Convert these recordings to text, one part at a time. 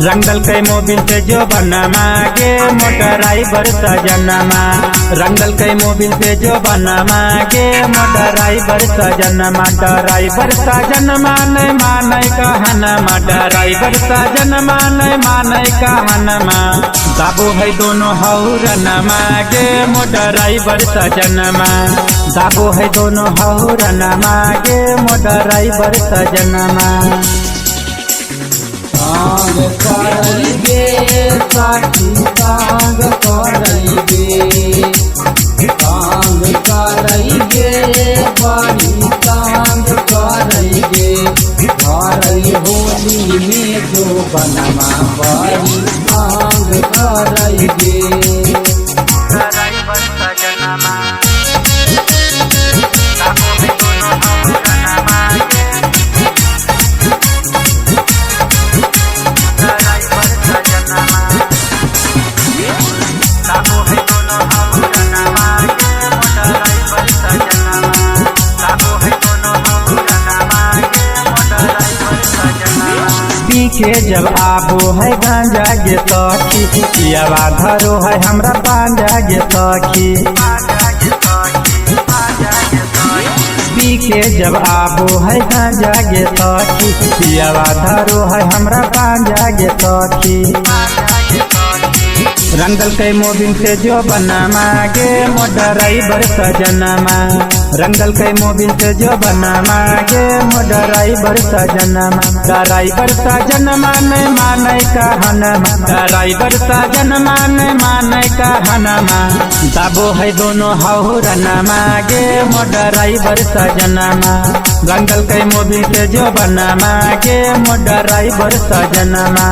रंगल के मोबिल से जो बना मांगे मोटराइबर सजनमा। रंगल के मोबिल से जो बना मांगे मोटराइबर सजनमा। ड्राइवर सजनमा नहीं माने कहनमा। ड्राइवर सजनमा नहीं माने कहनमा। दाबो है दोनों हौरन मांगे मोटराइबर सजनमा। दाबो है दोनों हौरन मांगे मोटराइबर सजनमा। तांग करइबे साथी तांग करइबे। तांग करइबे बड़ी तांग करइबे। घरई होली में जो बनमा बड़ी तांग करइबे। ड्राइवर सजनमा। दाबो है दोनों हौरन मांगे के जब आबो है गांजा गे सखी। पियावा धरो है हमरा पांजा गे सखी। पी के जब आबो है गांजा गे सखी। पियावा धरो है हमरा पांजा गे सखी। रंगल के मोबिल से जो बना मांगे मोटराइबर सजनमा। रंगल के मोबिल से जो बना मांगे मोटराइबर सजनमा। ड्राइवर सजनमा नहीं माने कहनमा। ड्राइवर सजनमा नहीं माने कहनमा। दाबो है दोनों हौरन मांगे मोटराइबर सजनमा। रंगल के मोबिल से जो बना मांगे मोटराइबर सजनमा।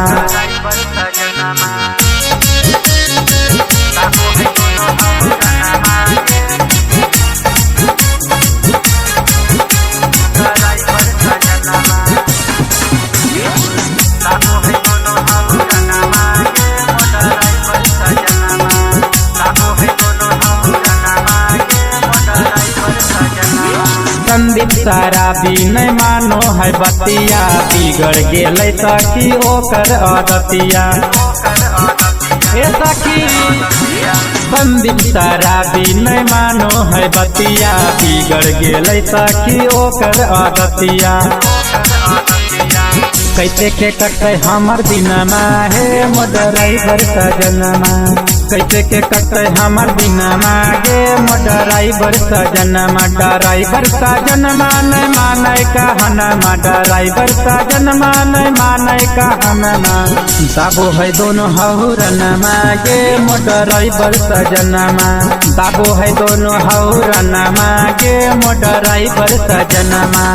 संदीप शराबी नहीं मानो है बतिया। बिगड़ गेलै सखी ओकर आदतिया। ए सखी संदीप शराबी नहीं मानो है बतिया। बिगड़ गेलै सखी ओकर आदतिया। कैसे के कटे हमर दिनमा हे मोटराइबर सजनमा। कैसे के कटे हमर दिनमा गे मोटराइबर सजनमा। ड्राइवर सजनमा नहीं माने कहनमा। ड्राइवर सजनमा नहीं माने कहनमा। दाबो है दोनों हौरन मांगे मोटराइबर सजनमा। दाबो है दोनों हौरन मांगे मोटराइबर सजनमा।